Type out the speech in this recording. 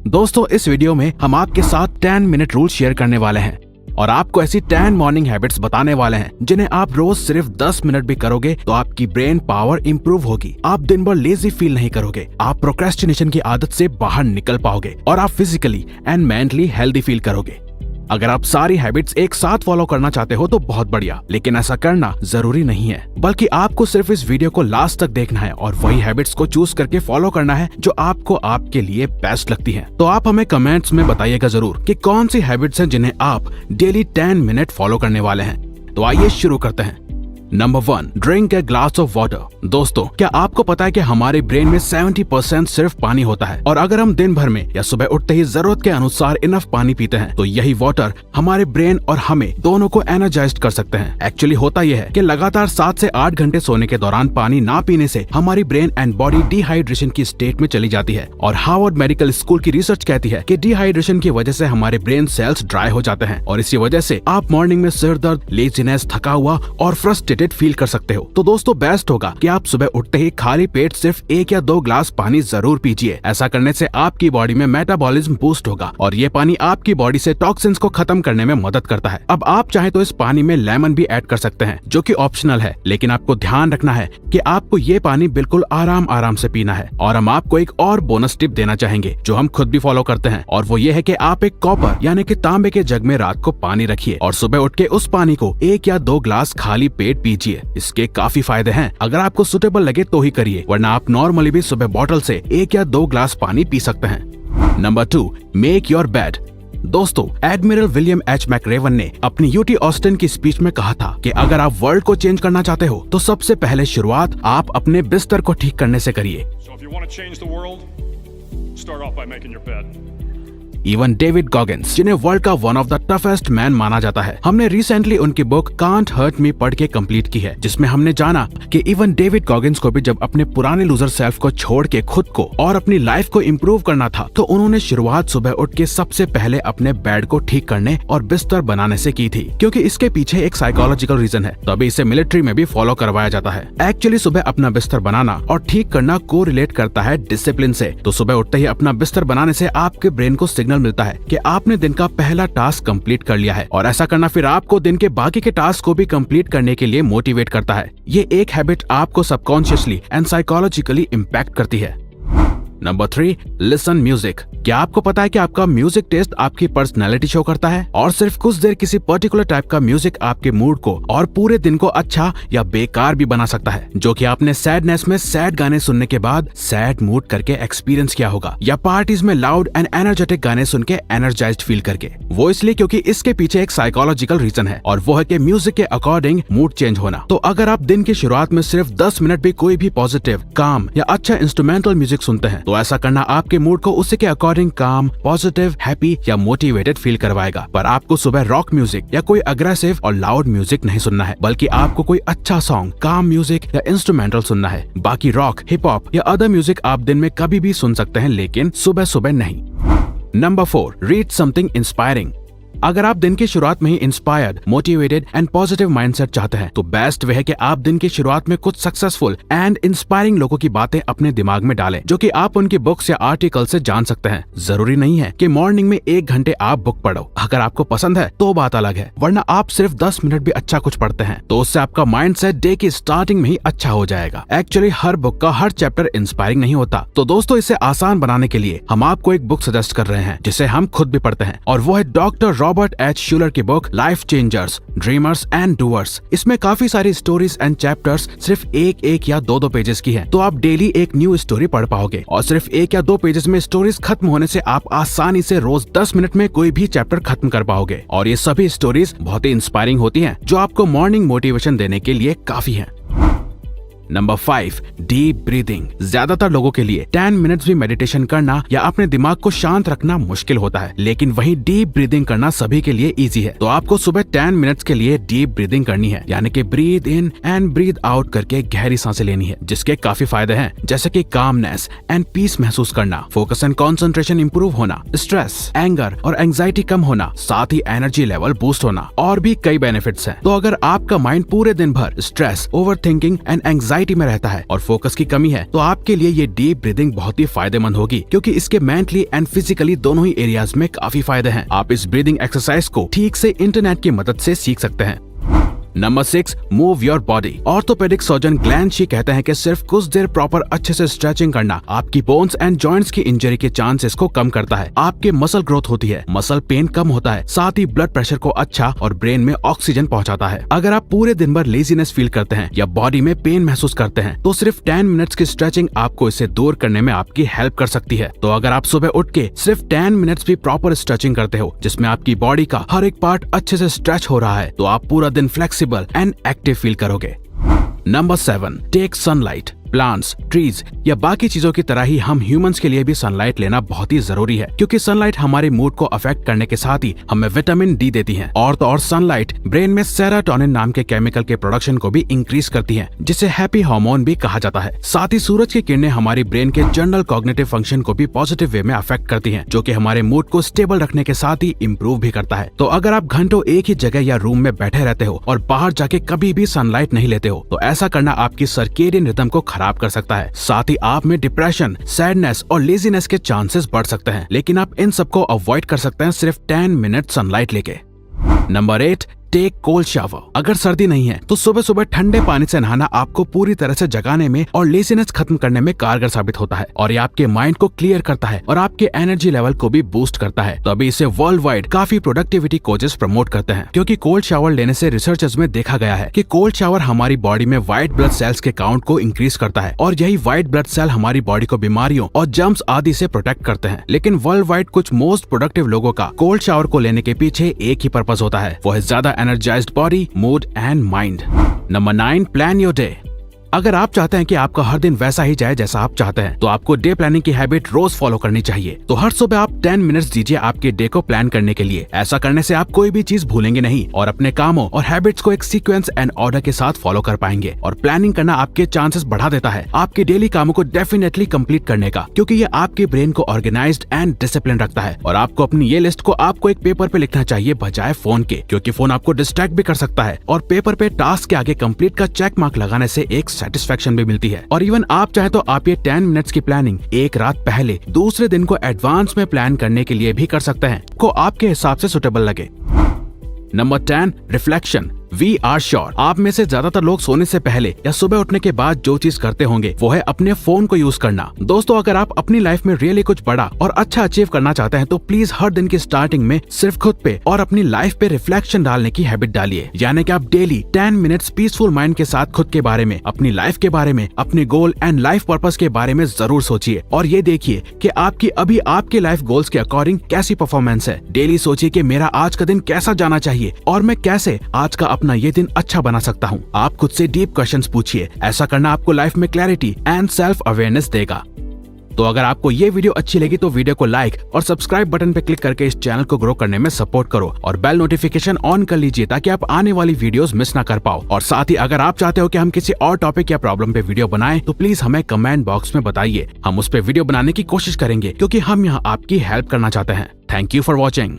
दोस्तों इस वीडियो में हम आपके साथ 10 मिनट रूल शेयर करने वाले हैं और आपको ऐसी 10 मॉर्निंग हैबिट्स बताने वाले हैं जिन्हें आप रोज सिर्फ 10 मिनट भी करोगे तो आपकी ब्रेन पावर इंप्रूव होगी। आप दिन भर लेजी फील नहीं करोगे, आप प्रोक्रेस्टिनेशन की आदत से बाहर निकल पाओगे और आप physically and mentally healthy feel करोगे। अगर आप सारी हैबिट्स एक साथ फॉलो करना चाहते हो तो बहुत बढ़िया, लेकिन ऐसा करना जरूरी नहीं है, बल्कि आपको सिर्फ इस वीडियो को लास्ट तक देखना है और वही हैबिट्स को चूज करके फॉलो करना है जो आपको आपके लिए बेस्ट लगती हैं। तो आप हमें कमेंट्स में बताइएगा जरूर कि कौन सी हैबिट्स हैं जिन्हें आप डेली 10 मिनट फॉलो करने वाले हैं। तो आइए शुरू करते हैं। Number 1, drink a glass of water. दोस्तों क्या आपको पता है कि हमारे ब्रेन में 70% सिर्फ पानी होता है और अगर हम दिन भर में या सुबह उठते ही जरूरत के अनुसार इनफ पानी पीते हैं तो यही वाटर हमारे ब्रेन और हमें दोनों को एनर्जाइज कर सकते हैं। एक्चुअली होता यह है कि लगातार 7 से 8 घंटे सोने के दौरान पानी ना पीने से हमारी ब्रेन एंड बॉडी डिहाइड्रेशन की स्टेट में चली जाती है और हार्वर्ड मेडिकल स्कूल की रिसर्च कहती है कि डिहाइड्रेशन की वजह से हमारे ब्रेन सेल्स ड्राई हो जाते हैं और इसी वजह से आप मॉर्निंग में सिर दर्द, लेजीनेस, थका हुआ और फ्रस्ट्रेटेड फील कर सकते हो। तो दोस्तों बेस्ट होगा कि आप सुबह उठते ही खाली पेट सिर्फ 1 या 2 ग्लास पानी जरूर पीजिए। ऐसा करने से आपकी बॉडी में मेटाबॉलिज्म बूस्ट होगा और ये पानी आपकी बॉडी से टॉक्सिन्स को खत्म करने में मदद करता है। अब आप चाहे तो इस पानी में लेमन भी ऐड कर सकते हैं जो कि ऑप्शनल है, लेकिन आपको ध्यान रखना है कि आपको ये पानी बिल्कुल आराम से पीना है। और हम आपको एक और बोनस टिप देना चाहेंगे जो हम खुद भी फॉलो करते हैं और वो ये है कि आप एक कॉपर यानी कि तांबे के जग में रात को पानी रखिए और सुबह उठ के उस पानी को 1 या 2 ग्लास खाली पेट पीजिए। इसके काफी फायदे हैं। अगर आपको सुटेबल लगे तो ही करिए, वरना आप नॉर्मली भी सुबह बॉटल से 1 या 2 ग्लास पानी पी सकते हैं। Number 2, make your bed. दोस्तों एडमिरल विलियम एच मैकरेवन ने अपनी यूटी ऑस्टिन की स्पीच में कहा था कि अगर आप वर्ल्ड को चेंज करना चाहते हो तो सबसे पहले शुरुआत आप अपने बिस्तर को ठीक करने से करिए। इवन डेविड गॉगिंस, जिन्हें वर्ल्ड का one of the toughest man माना जाता है, हमने रिसेंटली उनकी बुक कांट हर्ट मी पढ़ के कंप्लीट की है, जिसमें हमने जाना कि इवन डेविड गॉगिंस को भी जब अपने पुराने लूजर सेल्फ को छोड़ के खुद को और अपनी लाइफ को इम्प्रूव करना था तो उन्होंने शुरुआत सुबह उठ के सबसे पहले अपने बेड को ठीक करने और बिस्तर बनाने से की थी, क्योंकि इसके पीछे एक साइकोलॉजिकल रीजन है। तो अभी इसे मिलिट्री में भी फॉलो करवाया जाता है। एक्चुअली सुबह अपना बिस्तर बनाना और ठीक करना को रिलेट करता है डिसिप्लिन से। तो सुबह उठते ही अपना बिस्तर बनाने से आपके ब्रेन को सिग्नल मिलता है कि आपने दिन का पहला टास्क कंप्लीट कर लिया है और ऐसा करना फिर आपको दिन के बाकी के टास्क को भी कंप्लीट करने के लिए मोटिवेट करता है। ये एक हैबिट आपको सबकॉन्शियसली एंड साइकोलॉजिकली इम्पैक्ट करती है। Number 3, listen music. क्या आपको पता है कि आपका म्यूजिक टेस्ट आपकी पर्सनैलिटी शो करता है और सिर्फ कुछ देर किसी पर्टिकुलर टाइप का म्यूजिक आपके मूड को और पूरे दिन को अच्छा या बेकार भी बना सकता है, जो कि आपने सैडनेस में सैड गाने सुनने के बाद सैड मूड करके एक्सपीरियंस किया होगा या पार्टीज में लाउड एंड एनर्जेटिक गाने सुन के एनर्जाइज्ड फील करके। वो इसलिए क्योंकि इसके पीछे एक साइकोलॉजिकल रीजन है और वो है कि म्यूजिक के अकॉर्डिंग मूड चेंज होना। तो अगर आप दिन की शुरुआत में सिर्फ 10 मिनट भी कोई भी पॉजिटिव, काम या अच्छा इंस्ट्रूमेंटल म्यूजिक सुनते हैं तो ऐसा करना आपके मूड को उसी के अकॉर्डिंग काम, पॉजिटिव, हैप्पी या मोटिवेटेड फील करवाएगा। पर आपको सुबह रॉक म्यूजिक या कोई अग्रेसिव और लाउड म्यूजिक नहीं सुनना है, बल्कि आपको कोई अच्छा सॉन्ग, काम म्यूजिक या इंस्ट्रूमेंटल सुनना है। बाकी रॉक, हिप हॉप या अदर म्यूजिक आप दिन में कभी भी सुन सकते हैं, लेकिन सुबह सुबह नहीं। Number 4, read something inspiring. अगर आप दिन की शुरुआत में ही inspired, motivated and positive mindset चाहते हैं तो बेस्ट वे है कि आप दिन की शुरुआत में कुछ सक्सेसफुल एंड इंस्पायरिंग लोगों की बातें अपने दिमाग में डालें, जो कि आप उनकी बुक्स या आर्टिकल से जान सकते हैं। जरूरी नहीं है कि मॉर्निंग में 1 घंटे आप बुक पढ़ो। अगर आपको पसंद है तो बात अलग है, वरना आप सिर्फ 10 मिनट भी अच्छा कुछ पढ़ते हैं तो उससे आपका माइंडसेट डे की स्टार्टिंग में ही अच्छा हो जाएगा। एक्चुअली हर बुक का हर चैप्टर इंस्पायरिंग नहीं होता। तो दोस्तों इसे आसान बनाने के लिए हम आपको एक बुक सजेस्ट कर रहे हैं जिसे हम खुद भी पढ़ते हैं और वो है डॉक्टर रॉबर्ट एच शूलर की book life changers, dreamers and doers. इसमें काफी सारी स्टोरीज एंड चैप्टर्स सिर्फ 1 या 2 पेजेस की हैं, तो आप डेली एक न्यू स्टोरी पढ़ पाओगे और सिर्फ 1 या 2 पेजेस में स्टोरीज खत्म होने से आप आसानी से रोज 10 मिनट में कोई भी चैप्टर खत्म कर पाओगे और ये सभी स्टोरीज बहुत ही इंस्पायरिंग होती हैं, जो आपको मॉर्निंग मोटिवेशन देने के लिए काफी है। Number 5, deep breathing. ज्यादातर लोगों के लिए 10 मिनट्स भी मेडिटेशन करना या अपने दिमाग को शांत रखना मुश्किल होता है, लेकिन वहीं डीप ब्रीदिंग करना सभी के लिए इजी है। तो आपको सुबह 10 मिनट्स के लिए डीप ब्रीदिंग करनी है, यानी कि breathe in and breathe out करके गहरी सांसें लेनी है, जिसके काफी फायदे हैं, जैसे कि कामनेस एंड पीस महसूस करना, फोकस एंड कंसंट्रेशन इंप्रूव होना, स्ट्रेस, एंगर और एंजाइटी कम होना, साथ ही एनर्जी लेवल बूस्ट होना और भी कई बेनिफिट्स हैं। तो अगर आपका माइंड पूरे दिन भर stress, over thinking and anxiety anxiety में रहता है और फोकस की कमी है, तो आपके लिए ये डीप ब्रीदिंग बहुत ही फायदेमंद होगी, क्योंकि इसके मेंटली एंड फिजिकली दोनों ही एरियाज में काफी फायदे हैं। आप इस ब्रीदिंग एक्सरसाइज को ठीक से इंटरनेट की मदद से सीख सकते हैं। Number 6, move your body. Orthopaedic surgeon Glenn she कहते हैं कि सिर्फ कुछ देर प्रॉपर अच्छे से स्ट्रेचिंग करना आपकी बोन्स एंड जॉइंट्स की इंजरी के चांसेस को कम करता है। आपके मसल ग्रोथ होती है, मसल पेन कम होता है, साथ ही ब्लड प्रेशर को अच्छा और ब्रेन में ऑक्सीजन पहुंचाता है। अगर आप पूरे दिन भर लेजीनेस फील करते हैं या बॉडी में पेन महसूस करते हैं, तो सिर्फ 10 मिनट्स की स्ट्रेचिंग आपको इसे दूर करने में आपकी हेल्प कर सकती है। तो अगर आप सुबह उठ के सिर्फ 10 मिनट्स भी प्रॉपर स्ट्रेचिंग करते हो, जिसमें आपकी बॉडी का हर एक पार्ट अच्छे से स्ट्रेच हो रहा है, तो आप पूरा दिन फ्लेक्सिबल एंड एक्टिव फील करोगे। Number 7, take sunlight. Plants, trees या बाकी चीजों की तरह ही हम ह्यूमंस के लिए भी सनलाइट लेना बहुत ही जरूरी है, क्योंकि सनलाइट हमारे मूड को अफेक्ट करने के साथ ही हमें विटामिन डी देती है। और तो और सनलाइट ब्रेन में सेरोटोनिन नाम के केमिकल के प्रोडक्शन को भी इंक्रीज करती है, जिसे हैप्पी हार्मोन भी कहा जाता है। साथ ही सूरज की किरणें हमारी ब्रेन के जनरल कॉग्निटिव फंक्शन को भी पॉजिटिव वे में अफेक्ट करती है, जो कि हमारे मूड को स्टेबल रखने के साथ ही इम्प्रूव भी करता है। तो अगर आप घंटों एक ही जगह या रूम में बैठे रहते हो और बाहर जाके कभी भी सनलाइट नहीं लेते हो, तो ऐसा करना आपकी सर्केडियन रिदम को खराब कर सकता है। साथ ही आप में डिप्रेशन, सैडनेस और लेजीनेस के चांसेस बढ़ सकते हैं, लेकिन आप इन सबको अवॉइड कर सकते हैं सिर्फ 10 मिनट सनलाइट लेके। Number 8, take cold shower. अगर सर्दी नहीं है तो सुबह सुबह ठंडे पानी से नहाना आपको पूरी तरह से जगाने में और लेजीनेस खत्म करने में कारगर साबित होता है, और ये आपके माइंड को क्लियर करता है और आपके एनर्जी लेवल को भी बूस्ट करता है। तो अभी इसे वर्ल्ड वाइड काफी प्रोडक्टिविटी कोचेस प्रमोट करते हैं, क्योंकि कोल्ड शावर लेने से रिसर्चर्स में देखा गया है कि कोल्ड शावर हमारी बॉडी में व्हाइट ब्लड सेल्स के काउंट को इंक्रीज करता है, और यही व्हाइट ब्लड सेल हमारी बॉडी को बीमारियों और जर्म्स आदि से प्रोटेक्ट करते हैं। लेकिन वर्ल्ड वाइड कुछ मोस्ट प्रोडक्टिव लोगों का कोल्ड शावर को लेने के पीछे एक ही पर्पस होता है, वो है ज्यादा energised body, mood and mind. Number 9, plan your day. अगर आप चाहते हैं कि आपका हर दिन वैसा ही जाए जैसा आप चाहते हैं, तो आपको डे प्लानिंग की हैबिट रोज फॉलो करनी चाहिए। तो हर सुबह आप 10 मिनट्स दीजिए आपके डे को प्लान करने के लिए। ऐसा करने से आप कोई भी चीज भूलेंगे नहीं और अपने कामों और हैबिट्स को एक सीक्वेंस एंड ऑर्डर के साथ फॉलो कर पाएंगे। और प्लानिंग करना आपके चांसेस बढ़ा देता है आपके डेली कामों को डेफिनेटली कंप्लीट करने का, क्योंकि ये आपके ब्रेन को ऑर्गेनाइज्ड एंड डिसिप्लिन रखता है। और आपको अपनी ये लिस्ट को आपको एक पेपर पे लिखना चाहिए बजाय फोन के, क्योंकि फोन आपको डिस्ट्रैक्ट भी कर सकता है, और पेपर पे टास्क के आगे कंप्लीट का चेक मार्क लगाने से एक सेटिस्फेक्शन भी मिलती है। और इवन आप चाहे तो आप ये 10 मिनट्स की प्लानिंग एक रात पहले दूसरे दिन को एडवांस में प्लान करने के लिए भी कर सकते हैं, को आपके हिसाब से सुटेबल लगे। Number 10, reflection. We are sure आप में से ज्यादातर लोग सोने से पहले या सुबह उठने के बाद जो चीज करते होंगे वो है अपने फोन को यूज करना। दोस्तों, अगर आप अपनी लाइफ में रियली कुछ बड़ा और अच्छा अचीव करना चाहते हैं, तो प्लीज हर दिन की स्टार्टिंग में सिर्फ खुद पे और अपनी लाइफ पे रिफ्लेक्शन डालने की हैबिट डालिए। यानी कि आप डेली 10 मिनट्स पीसफुल माइंड के साथ खुद के बारे में, अपनी लाइफ के बारे में, अपने गोल एंड लाइफ पर्पस के बारे में जरूर सोचिए, और ये देखिए कि आपकी अभी आपके लाइफ गोल्स के अकॉर्डिंग कैसी परफॉर्मेंस है। डेली सोचिए कि मेरा आज का दिन कैसा जाना चाहिए और मैं कैसे आज का अपना ये दिन अच्छा बना सकता हूँ। आप खुद से डीप क्वेश्चंस पूछिए। ऐसा करना आपको लाइफ में क्लैरिटी एंड सेल्फ अवेयरनेस देगा। तो अगर आपको ये वीडियो अच्छी लगी तो वीडियो को लाइक और सब्सक्राइब बटन पे क्लिक करके इस चैनल को ग्रो करने में सपोर्ट करो, और बेल नोटिफिकेशन ऑन कर लीजिए ताकि आप आने वाली वीडियोस मिस ना कर पाओ। और साथ ही अगर आप चाहते हो कि हम किसी और टॉपिक या प्रॉब्लम पे वीडियो बनाएं, तो प्लीज हमें कमेंट बॉक्स में बताइए। हम उस पे वीडियो बनाने की कोशिश करेंगे, क्योंकि हम यहाँ आपकी हेल्प करना चाहते हैं। Thank you for watching.